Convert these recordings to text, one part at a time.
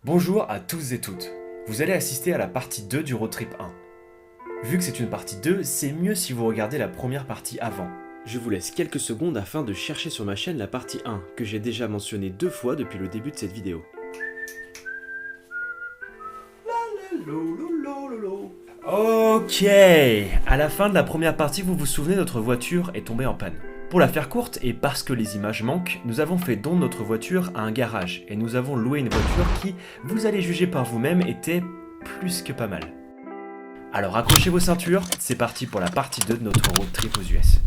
Bonjour à tous et toutes. Vous allez assister à la partie 2 du Road Trip 1. Vu que c'est une partie 2, c'est mieux si vous regardez la première partie avant. Je vous laisse quelques secondes afin de chercher sur ma chaîne la partie 1, que j'ai déjà mentionnée 2 fois depuis le début de cette vidéo. Ok, à la fin de la première partie, vous vous souvenez, notre voiture est tombée en panne. Pour la faire courte, et parce que les images manquent, nous avons fait don de notre voiture à un garage, et nous avons loué une voiture qui, vous allez juger par vous-même, était plus que pas mal. Alors accrochez vos ceintures, c'est parti pour la partie 2 de notre road trip aux US.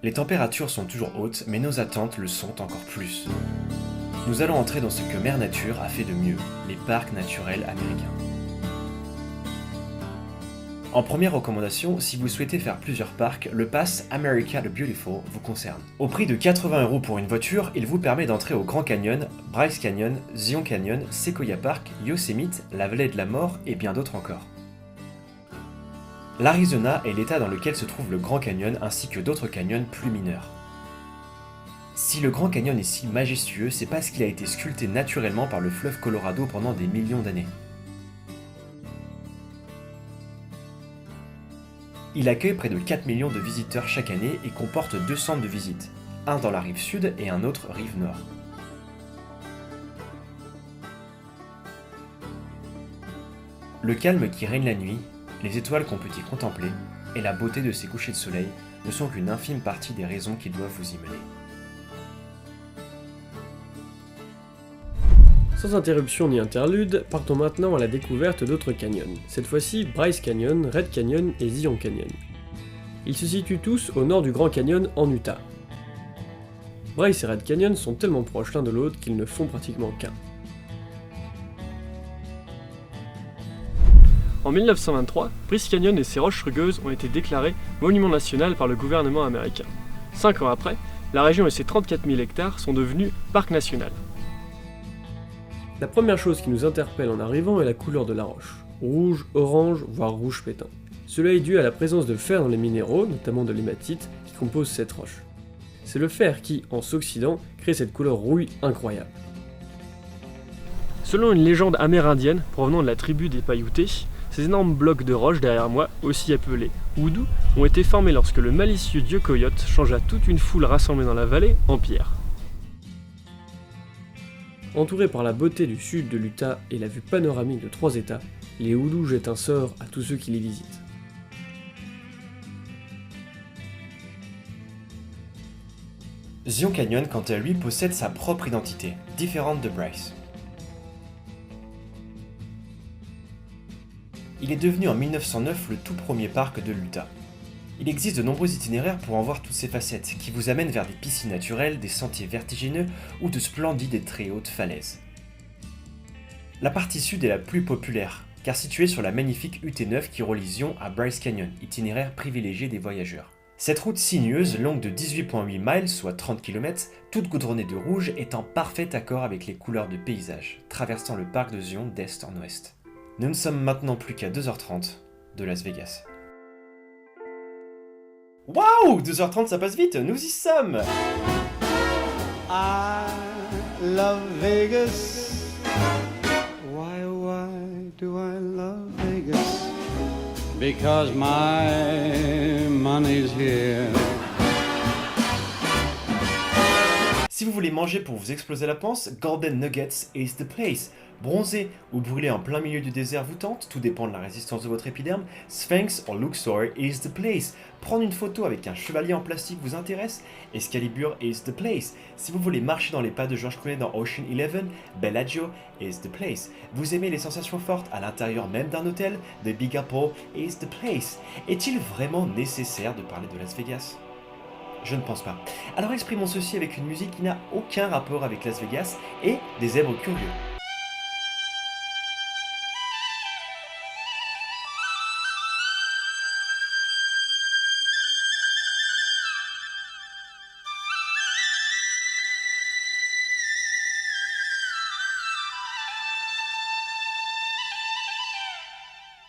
Les températures sont toujours hautes, mais nos attentes le sont encore plus. Nous allons entrer dans ce que Mère Nature a fait de mieux, les parcs naturels américains. En première recommandation, si vous souhaitez faire plusieurs parcs, le pass America the Beautiful vous concerne. Au prix de 80€ pour une voiture, il vous permet d'entrer au Grand Canyon, Bryce Canyon, Zion Canyon, Sequoia Park, Yosemite, la Vallée de la Mort et bien d'autres encore. L'Arizona est l'état dans lequel se trouve le Grand Canyon ainsi que d'autres canyons plus mineurs. Si le Grand Canyon est si majestueux, c'est parce qu'il a été sculpté naturellement par le fleuve Colorado pendant des millions d'années. Il accueille près de 4 millions de visiteurs chaque année et comporte 2 centres de visite, un dans la rive sud et un autre rive nord. Le calme qui règne la nuit, les étoiles qu'on peut y contempler, et la beauté de ces couchers de soleil ne sont qu'une infime partie des raisons qui doivent vous y mener. Sans interruption ni interlude, partons maintenant à la découverte d'autres canyons, cette fois-ci Bryce Canyon, Red Canyon et Zion Canyon. Ils se situent tous au nord du Grand Canyon en Utah. Bryce et Red Canyon sont tellement proches l'un de l'autre qu'ils ne font pratiquement qu'un. En 1923, Bryce Canyon et ses roches rugueuses ont été déclarés monument national par le gouvernement américain. 5 ans après, la région et ses 34 000 hectares sont devenus parc national. La première chose qui nous interpelle en arrivant est la couleur de la roche. Rouge, orange, voire rouge pétant. Cela est dû à la présence de fer dans les minéraux, notamment de l'hématite, qui composent cette roche. C'est le fer qui, en s'oxydant, crée cette couleur rouille incroyable. Selon une légende amérindienne provenant de la tribu des Paiutés, ces énormes blocs de roche derrière moi, aussi appelés Hoodoo, ont été formés lorsque le malicieux dieu Coyote changea toute une foule rassemblée dans la vallée en pierre. Entourés par la beauté du sud de l'Utah et la vue panoramique de 3 états, les Hoodoo jettent un sort à tous ceux qui les visitent. Zion Canyon, quant à lui, possède sa propre identité, différente de Bryce. Il est devenu en 1909 le tout premier parc de l'Utah. Il existe de nombreux itinéraires pour en voir toutes ces facettes, qui vous amènent vers des piscines naturelles, des sentiers vertigineux ou de splendides et très hautes falaises. La partie sud est la plus populaire, car située sur la magnifique UT9 qui relie Zion à Bryce Canyon, itinéraire privilégié des voyageurs. Cette route sinueuse, longue de 18,8 miles, soit 30 km, toute goudronnée de rouge, est en parfait accord avec les couleurs de paysage, traversant le parc de Zion d'est en ouest. Nous ne sommes maintenant plus qu'à 2h30 de Las Vegas. Waouh, 2h30 ça passe vite, nous y sommes. I love Vegas. Why do I love Vegas? Because my money's here. Si vous voulez manger pour vous exploser la panse, Golden Nuggets is the place. Bronzer ou brûler en plein milieu du désert vous tente, tout dépend de la résistance de votre épiderme. Sphinx or Luxor is the place. Prendre une photo avec un chevalier en plastique vous intéresse? Excalibur is the place. Si vous voulez marcher dans les pas de George Clooney dans Ocean Eleven, Bellagio is the place. Vous aimez les sensations fortes à l'intérieur même d'un hôtel? The Big Apple is the place. Est-il vraiment nécessaire de parler de Las Vegas? Je ne pense pas. Alors exprimons ceci avec une musique qui n'a aucun rapport avec Las Vegas et des zèbres curieux.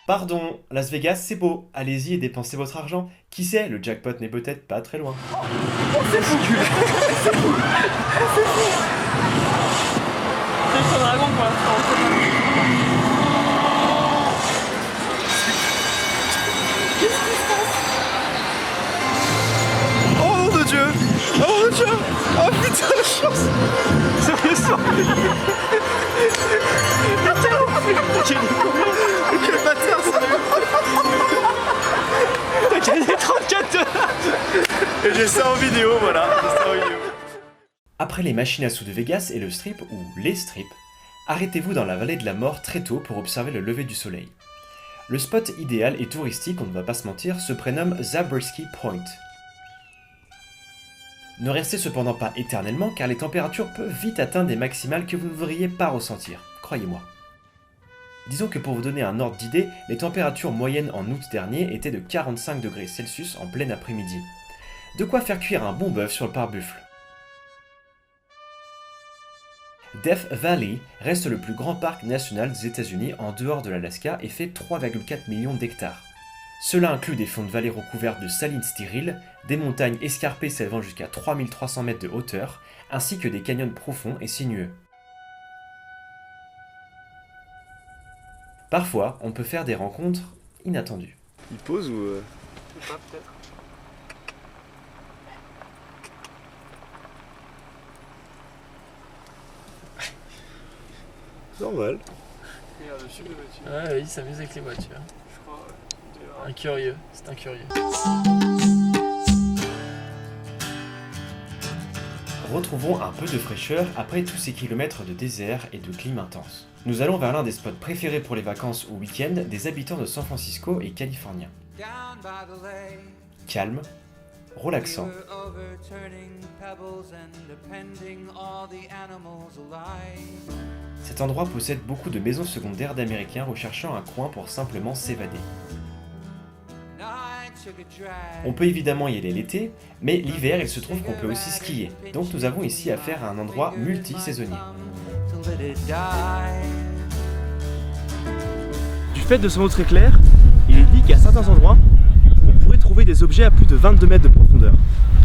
Pardon, Las Vegas c'est beau, allez-y et dépensez votre argent. Qui sait, le jackpot n'est peut-être pas très loin. C'est un dragon pour l'instant. Oh mon Dieu! Oh mon Dieu! Oh putain la chance! Sérieusement! Quel bâtard sérieux! T'as gagné 34 $. Et j'ai ça en vidéo, voilà. J'ai ça en vidéo. Après les machines à sous de Vegas et le strip, ou les strips, arrêtez-vous dans la vallée de la mort très tôt pour observer le lever du soleil. Le spot idéal et touristique, on ne va pas se mentir, se prénomme Zabriskie Point. Ne restez cependant pas éternellement car les températures peuvent vite atteindre des maximales que vous ne devriez pas ressentir, croyez-moi. Disons que pour vous donner un ordre d'idée, les températures moyennes en août dernier étaient de 45 degrés Celsius en plein après-midi. De quoi faire cuire un bon bœuf sur le pare-buffle. Death Valley reste le plus grand parc national des États-Unis en dehors de l'Alaska et fait 3,4 millions d'hectares. Cela inclut des fonds de vallées recouvertes de salines stériles, des montagnes escarpées s'élevant jusqu'à 3300 mètres de hauteur, ainsi que des canyons profonds et sinueux. Parfois, on peut faire des rencontres inattendues. Il pose ou... Je sais pas, peut-être. Normal. Regarde, le sud de voiture. Ouais, il s'amuse avec les voitures. Je crois, ouais. Un curieux, c'est un curieux. Retrouvons un peu de fraîcheur après tous ces kilomètres de désert et de clim intense. Nous allons vers l'un des spots préférés pour les vacances ou week-end des habitants de San Francisco et californiens. Calme, relaxant, cet endroit possède beaucoup de maisons secondaires d'Américains recherchant un coin pour simplement s'évader. On peut évidemment y aller l'été, mais l'hiver il se trouve qu'on peut aussi skier, donc nous avons ici affaire à un endroit multi-saisonnier. Du fait de son eau très claire, il est dit qu'à certains endroits, on pourrait trouver des objets à plus de 22 mètres de profondeur.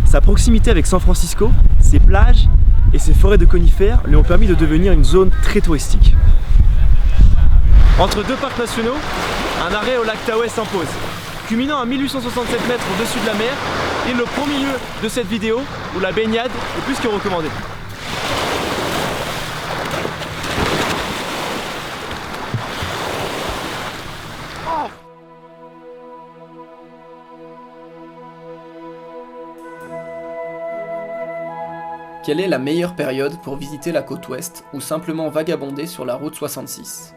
Sa proximité avec San Francisco, ses plages et ses forêts de conifères lui ont permis de devenir une zone très touristique. Entre deux parcs nationaux, un arrêt au lac Tahoe s'impose. Culminant à 1867 mètres au-dessus de la mer, il est le premier lieu de cette vidéo où la baignade est plus que recommandée. Quelle est la meilleure période pour visiter la côte ouest ou simplement vagabonder sur la route 66 ?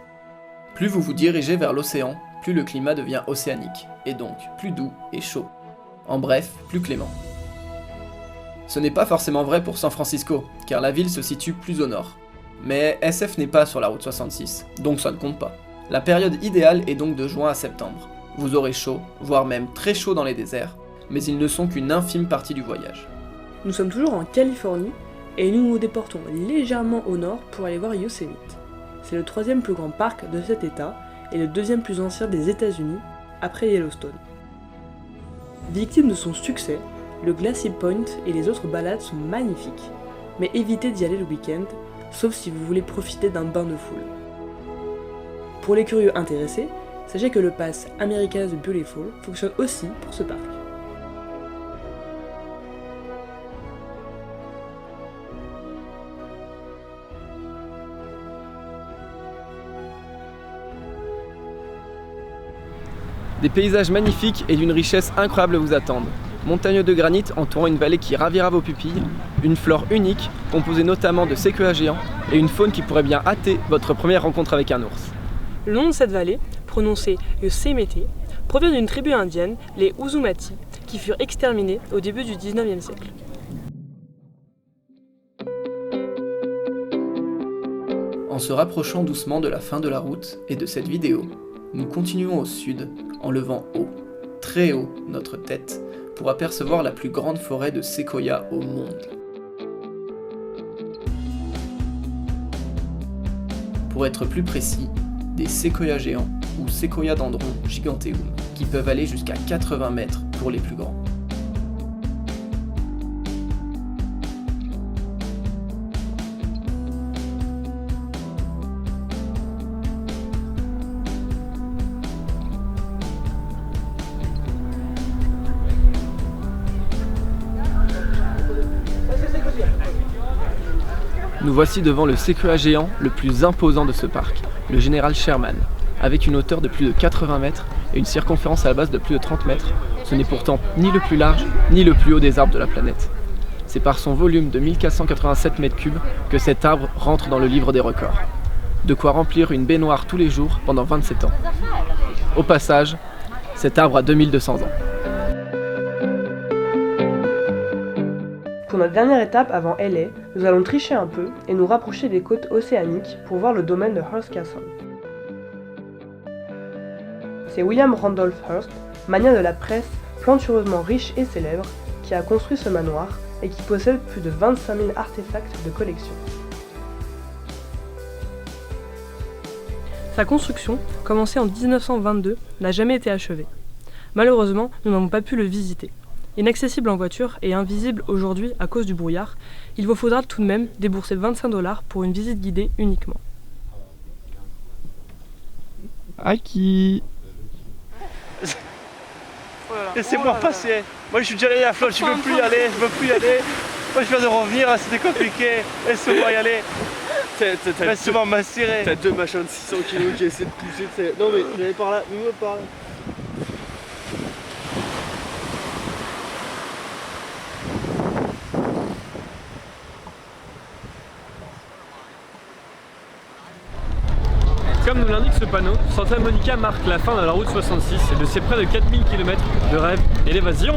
Plus vous vous dirigez vers l'océan, plus le climat devient océanique, et donc plus doux et chaud. En bref, plus clément. Ce n'est pas forcément vrai pour San Francisco, car la ville se situe plus au nord. Mais SF n'est pas sur la route 66, donc ça ne compte pas. La période idéale est donc de juin à septembre. Vous aurez chaud, voire même très chaud dans les déserts, mais ils ne sont qu'une infime partie du voyage. Nous sommes toujours en Californie et nous nous déportons légèrement au nord pour aller voir Yosemite. C'est le 3e plus grand parc de cet état et le 2e plus ancien des États-Unis après Yellowstone. Victime de son succès, le Glacier Point et les autres balades sont magnifiques, mais évitez d'y aller le week-end, sauf si vous voulez profiter d'un bain de foule. Pour les curieux intéressés, sachez que le pass America's Beautiful fonctionne aussi pour ce parc. Des paysages magnifiques et d'une richesse incroyable vous attendent. Montagnes de granit entourant une vallée qui ravira vos pupilles, une flore unique, composée notamment de séquoias géants, et une faune qui pourrait bien hâter votre première rencontre avec un ours. Le nom de cette vallée, prononcé Yosemite, provient d'une tribu indienne, les Uzumati, qui furent exterminés au début du 19e siècle. En se rapprochant doucement de la fin de la route et de cette vidéo, nous continuons au sud en levant haut, très haut, notre tête pour apercevoir la plus grande forêt de séquoias au monde. Pour être plus précis, des séquoias géants ou Sequoiadendron giganteum, qui peuvent aller jusqu'à 80 mètres pour les plus grands. Nous voici devant le séquoia géant le plus imposant de ce parc, le général Sherman. Avec une hauteur de plus de 80 mètres et une circonférence à la base de plus de 30 mètres, ce n'est pourtant ni le plus large ni le plus haut des arbres de la planète. C'est par son volume de 1487 mètres cubes que cet arbre rentre dans le livre des records. De quoi remplir une baignoire tous les jours pendant 27 ans. Au passage, cet arbre a 2200 ans. Pour notre dernière étape avant LA, nous allons tricher un peu et nous rapprocher des côtes océaniques pour voir le domaine de Hearst Castle. C'est William Randolph Hearst, magnat de la presse plantureusement riche et célèbre, qui a construit ce manoir et qui possède plus de 25 000 artefacts de collection. Sa construction, commencée en 1922, n'a jamais été achevée. Malheureusement, nous n'avons pas pu le visiter. Inaccessible en voiture et invisible aujourd'hui à cause du brouillard, il vous faudra tout de même débourser 25 $ pour une visite guidée uniquement. Aki. Laissez-moi passer. Moi je suis déjà allé à la flotte, je veux plus y aller, Moi je viens de revenir, c'était compliqué. Laissez-moi y aller. Laissez-moi m'assurer. T'as deux machins de 600 kg qui essaient de pousser. Non mais j'allais par là, mais par là. Comme nous l'indique ce panneau, Santa Monica marque la fin de la route 66 et de ses près de 4000 km de rêve et d'évasion.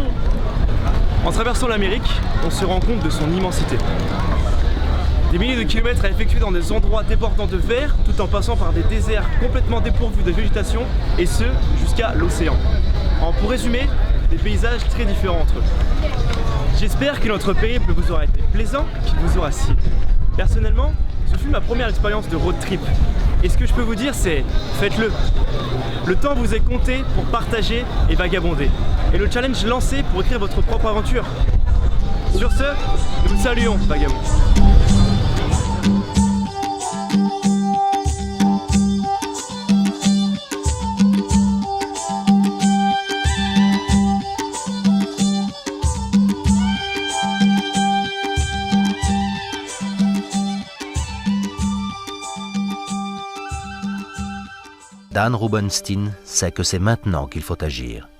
En traversant l'Amérique, on se rend compte de son immensité. Des milliers de kilomètres à effectuer dans des endroits débordants de verre, tout en passant par des déserts complètement dépourvus de végétation, et ce, jusqu'à l'océan. Pour résumer, des paysages très différents entre eux. J'espère que notre périple vous aura été plaisant, qu'il vous aura scié. Personnellement, ce fut ma première expérience de road trip. Et ce que je peux vous dire, c'est faites-le. Le temps vous est compté pour partager et vagabonder. Et le challenge lancé pour écrire votre propre aventure. Sur ce, nous vous saluons, vagabonds. Dan Rubenstein sait que c'est maintenant qu'il faut agir.